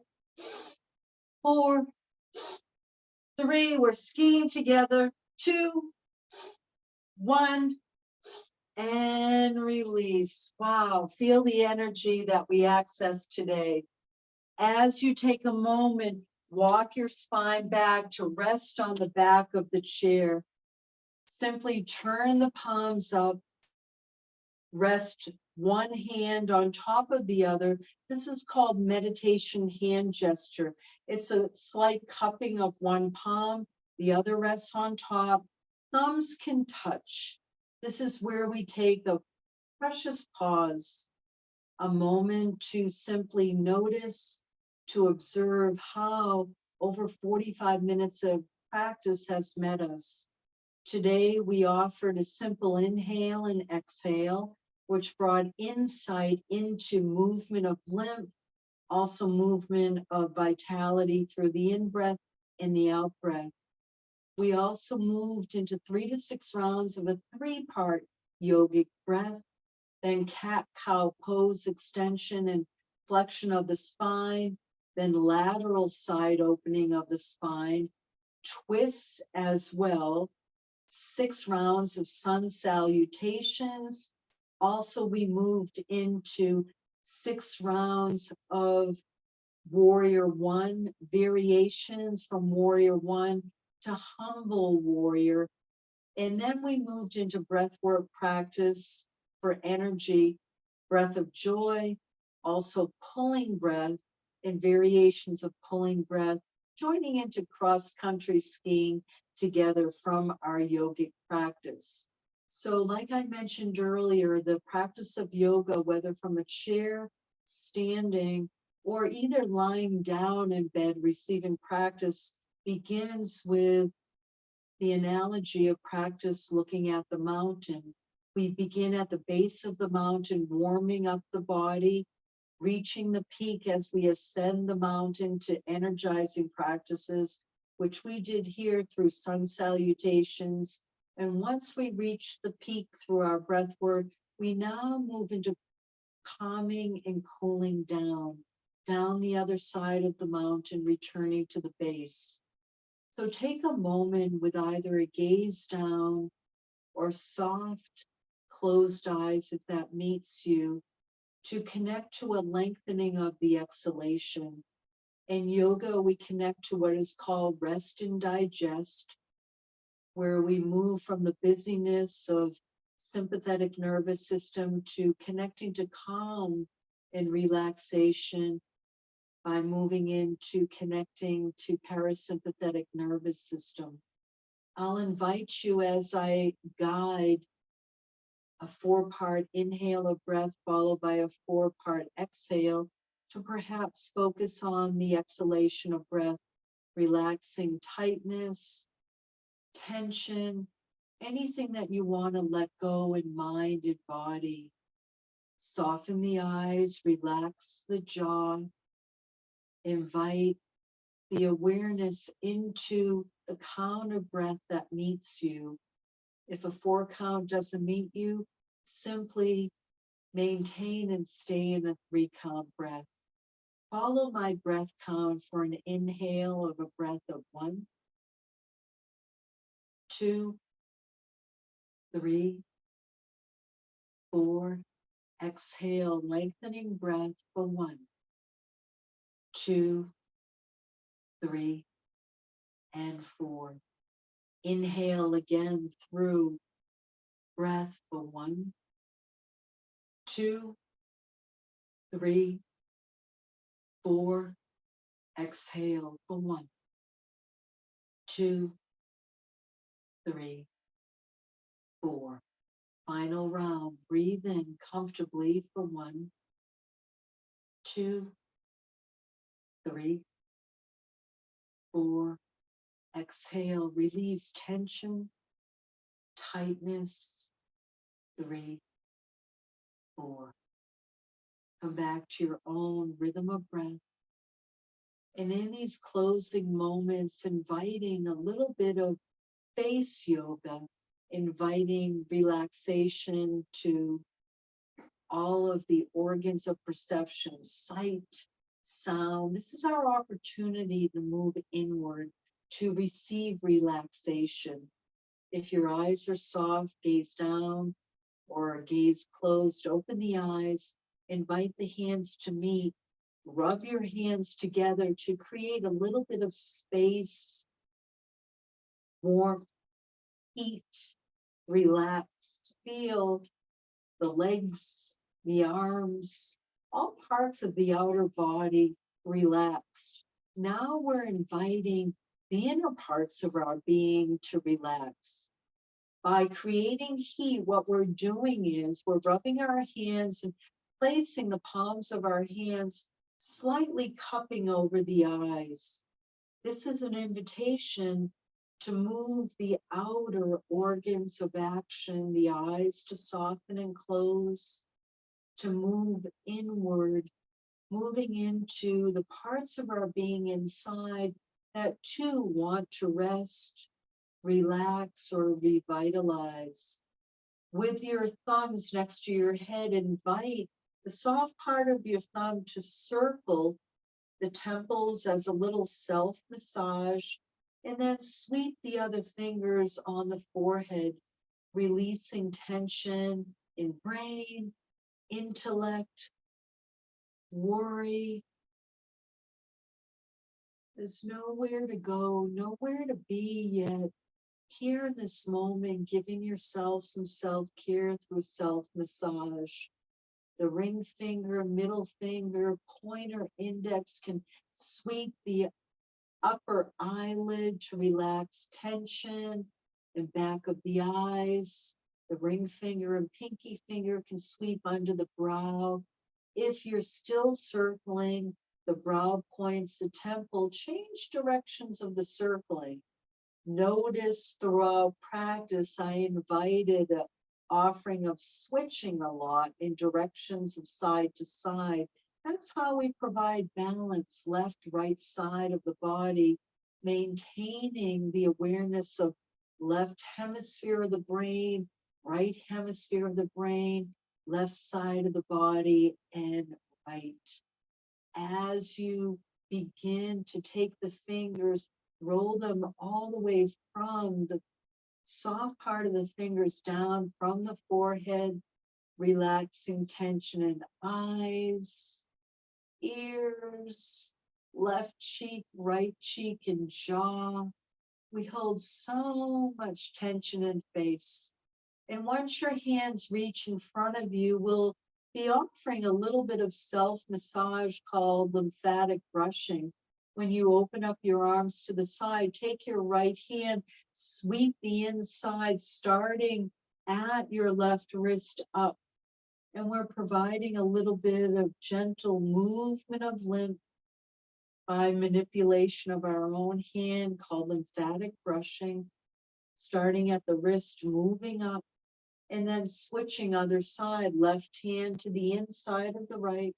4, 3, we're skiing together. 2, 1, and release. Wow, feel the energy that we access today. As you take a moment, walk your spine back to rest on the back of the chair. Simply turn the palms up, rest one hand on top of the other. This is called meditation hand gesture. It's a slight cupping of one palm, the other rests on top. Thumbs can touch. This is where we take a precious pause, a moment to simply notice, to observe how over 45 minutes of practice has met us. Today, we offered a simple inhale and exhale, which brought insight into movement of lymph, also movement of vitality through the in-breath and the out-breath. We also moved into 3 to 6 rounds of a 3-part yogic breath, then cat-cow pose, extension and flexion of the spine, then lateral side opening of the spine, twists as well, 6 rounds of sun salutations. Also, we moved into 6 rounds of warrior 1, variations from warrior 1 to humble warrior. And then we moved into breathwork practice for energy, breath of joy, also pulling breath and variations of pulling breath, joining into cross-country skiing together from our yogic practice. So like I mentioned earlier, the practice of yoga, whether from a chair, standing, or either lying down in bed receiving practice, begins with the analogy of practice looking at the mountain. We begin at the base of the mountain, warming up the body, reaching the peak as we ascend the mountain to energizing practices, which we did here through sun salutations. And once we reach the peak through our breath work, we now move into calming and cooling down the other side of the mountain, returning to the base. So take a moment with either a gaze down or soft closed eyes, if that meets you, to connect to a lengthening of the exhalation. In yoga, we connect to what is called rest and digest, where we move from the busyness of sympathetic nervous system to connecting to calm and relaxation by moving into connecting to parasympathetic nervous system. I'll invite you as I guide a 4-part inhale of breath followed by a 4-part exhale to perhaps focus on the exhalation of breath, relaxing tightness, tension, anything that you want to let go in mind and body. Soften the eyes, relax the jaw, invite the awareness into the count of breath that meets you. If a 4 count doesn't meet you, simply maintain and stay in a 3 count breath. Follow my breath count for an inhale of a breath of 1, 2, 3, 4. Exhale, lengthening breath for 1, 2, 3, and 4. Inhale again through breath for 1, 2, 3, 4. Exhale for 1, 2, 3, 4. Final round. Breathe in comfortably for 1, 2, 3, 4. Exhale, release tension, tightness, 3, 4. Come back to your own rhythm of breath. And in these closing moments, inviting a little bit of face yoga, inviting relaxation to all of the organs of perception, sight, sound. This is our opportunity to move inward, to receive relaxation. If your eyes are soft, gaze down, or gaze closed, open the eyes, invite the hands to meet, rub your hands together to create a little bit of space, warmth, heat, relaxed. Feel the legs, the arms, all parts of the outer body relaxed. Now we're inviting the inner parts of our being to relax. By creating heat, what we're doing is we're rubbing our hands and placing the palms of our hands slightly cupping over the eyes. This is an invitation to move the outer organs of action, the eyes to soften and close, to move inward, moving into the parts of our being inside that too want to rest, relax, or revitalize. With your thumbs next to your head, invite the soft part of your thumb to circle the temples as a little self-massage, and then sweep the other fingers on the forehead, releasing tension in brain, intellect, worry. There's nowhere to go, nowhere to be yet. Here in this moment, giving yourself some self-care through self-massage. The ring finger, middle finger, pointer, index can sweep the upper eyelid to relax tension and back of the eyes. The ring finger and pinky finger can sweep under the brow. If you're still circling, the brow points, the temple, change directions of the circling. Notice throughout practice, I invited an offering of switching a lot in directions of side to side. That's how we provide balance, left, right side of the body, maintaining the awareness of left hemisphere of the brain, right hemisphere of the brain, left side of the body, and right. As you begin to take the fingers, roll them all the way from the soft part of the fingers down from the forehead, relaxing tension in eyes, ears, left cheek, right cheek, and jaw. We hold so much tension in face. And once your hands reach in front of you, we'll be offering a little bit of self-massage called lymphatic brushing. When you open up your arms to the side, take your right hand, sweep the inside, starting at your left wrist up. And we're providing a little bit of gentle movement of lymph by manipulation of our own hand called lymphatic brushing, starting at the wrist, moving up, and then switching other side, left hand to the inside of the right,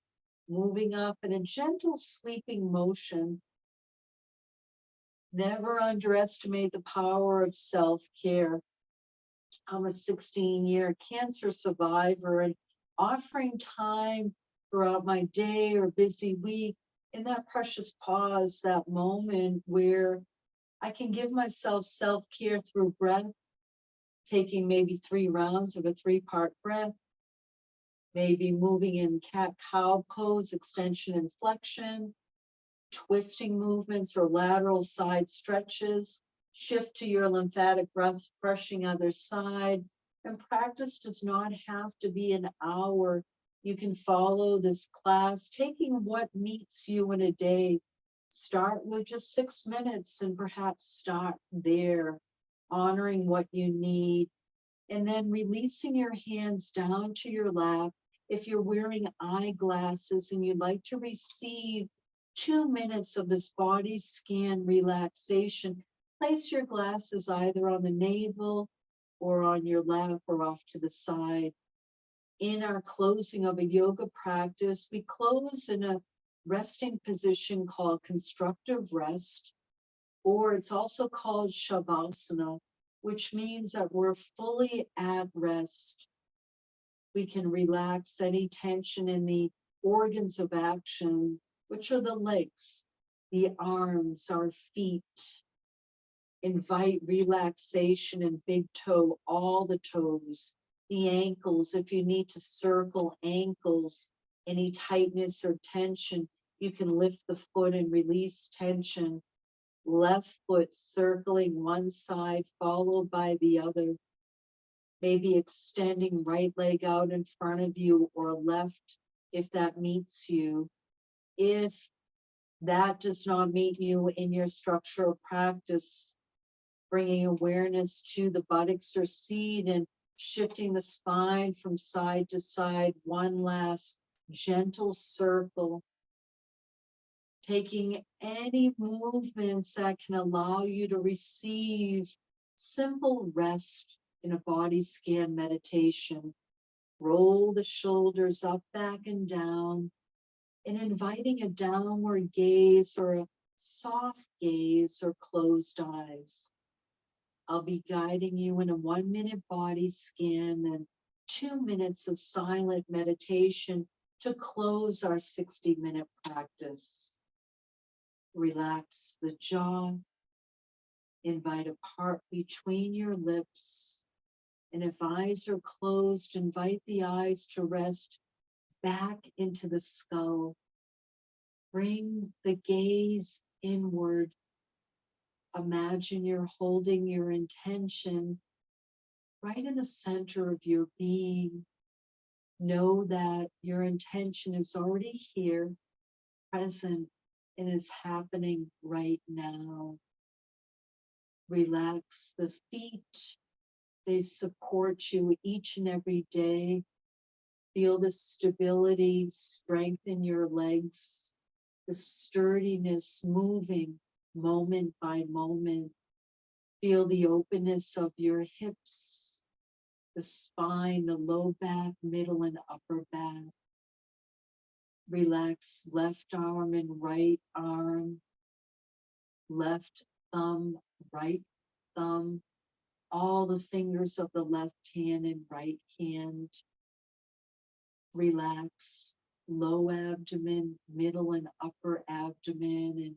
moving up in a gentle sweeping motion. Never underestimate the power of self-care. I'm a 16-year cancer survivor, and offering time throughout my day or busy week in that precious pause, that moment where I can give myself self-care through breath, taking maybe 3 rounds of a 3-part breath, maybe moving in cat-cow pose, extension and flexion, twisting movements or lateral side stretches, shift to your lymphatic breath, brushing other side. And practice does not have to be an hour. You can follow this class, taking what meets you in a day. Start with just 6 minutes and perhaps start there, honoring what you need, and then releasing your hands down to your lap. If you're wearing eyeglasses and you'd like to receive 2 minutes of this body scan relaxation, place your glasses either on the navel or on your lap or off to the side. In our closing of a yoga practice, we close in a resting position called constructive rest, or it's also called shavasana, which means that we're fully at rest. We can relax any tension in the organs of action, which are the legs, the arms, our feet. Invite relaxation in big toe, all the toes, the ankles. If you need to circle ankles, any tightness or tension, you can lift the foot and release tension. Left foot circling one side, followed by the other. Maybe extending right leg out in front of you or left if that meets you. If that does not meet you in your structure of practice, bringing awareness to the buttocks or seat and shifting the spine from side to side. One last gentle circle. Taking any movements that can allow you to receive simple rest in a body scan meditation. Roll the shoulders up, back, and down, and inviting a downward gaze or a soft gaze or closed eyes. I'll be guiding you in a 1-minute body scan and 2 minutes of silent meditation to close our 60-minute practice. Relax the jaw, invite a part between your lips, and if eyes are closed, invite the eyes to rest back into the skull. Bring the gaze inward. Imagine you're holding your intention right in the center of your being. Know that your intention is already here, present, and is happening right now. Relax the feet. They support you each and every day. Feel the stability, strength in your legs, the sturdiness moving moment by moment. Feel the openness of your hips, the spine, the low back, middle, and upper back. Relax left arm and right arm, left thumb, right thumb, all the fingers of the left hand and right hand. Relax low abdomen, middle and upper abdomen,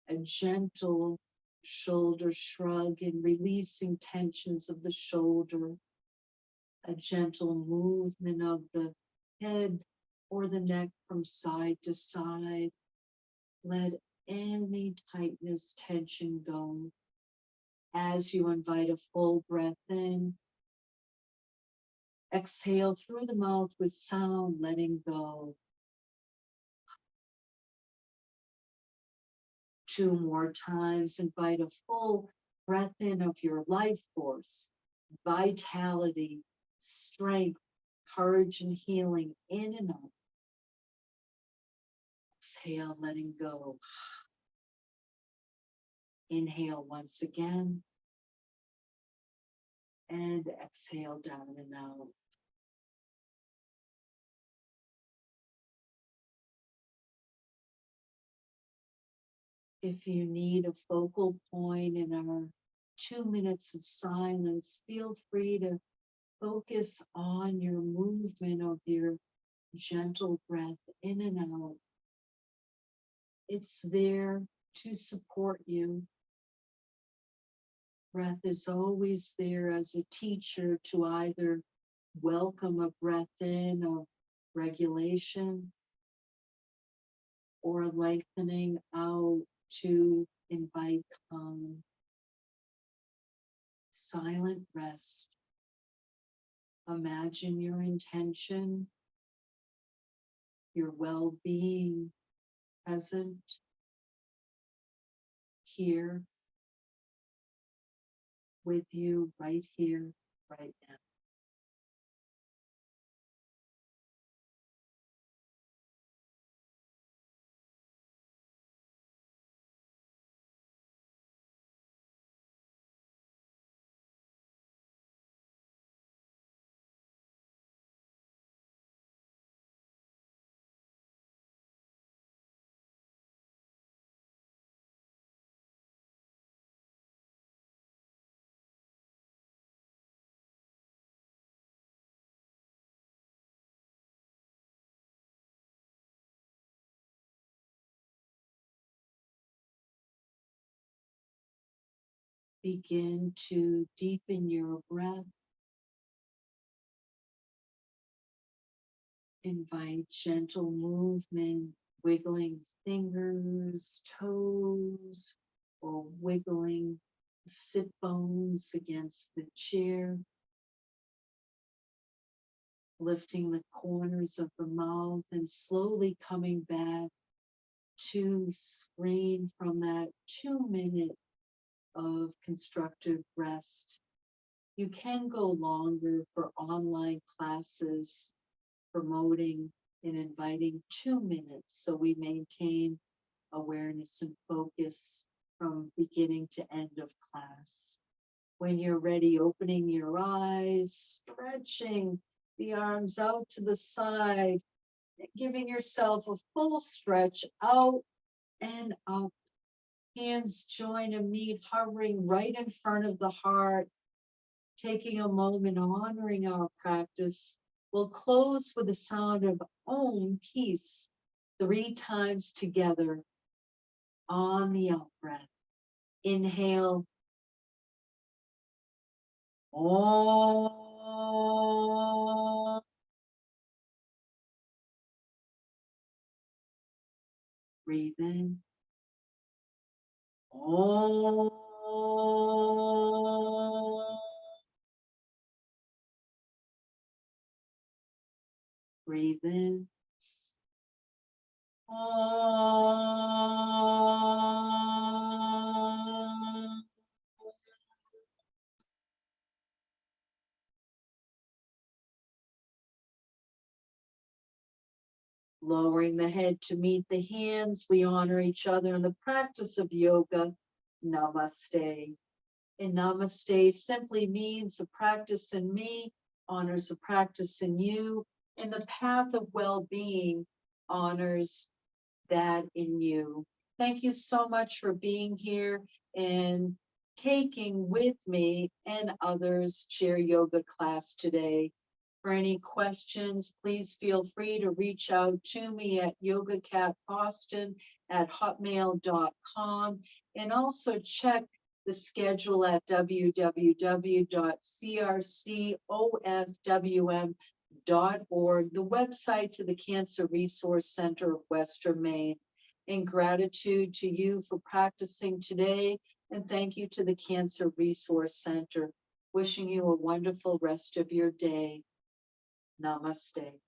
and a gentle shoulder shrug and releasing tensions of the shoulder, a gentle movement of the head or the neck from side to side. Let any tightness, tension go. As you invite a full breath in, exhale through the mouth with sound, letting go. 2 more times, invite a full breath in of your life force, vitality, strength, courage, and healing in and out. Exhale, letting go. Inhale once again, and exhale down and out. If you need a focal point in our 2 minutes of silence, feel free to focus on your movement of your gentle breath in and out. It's there to support you. Breath is always there as a teacher to either welcome a breath in of regulation or lengthening out to invite calm. Silent rest. Imagine your intention, your well-being present here with you right here, right now. Begin to deepen your breath. Invite gentle movement, wiggling fingers, toes, or wiggling sit bones against the chair, lifting the corners of the mouth and slowly coming back to screen from that 2 minute of constructive rest. You can go longer for online classes promoting and inviting 2 minutes so we maintain awareness and focus from beginning to end of class. When you're ready, opening your eyes, stretching the arms out to the side, giving yourself a full stretch out and up. Hands join and meet, hovering right in front of the heart. Taking a moment, honoring our practice. We'll close with the sound of Om, peace, 3 times together on the out breath. Inhale, Om. Breathe in, Om. Breathe in, Om. Lowering the head to meet the hands, we honor each other in the practice of yoga. Namaste. And namaste simply means a practice in me honors a practice in you, and the path of well-being honors that in you. Thank you so much for being here and taking with me and others chair yoga class today. For any questions, please feel free to reach out to me at yogacatboston@hotmail.com, and also check the schedule at www.crcofwm.org, the website to the Cancer Resource Center of Western Maine. In gratitude to you for practicing today, and thank you to the Cancer Resource Center. Wishing you a wonderful rest of your day. Namaste.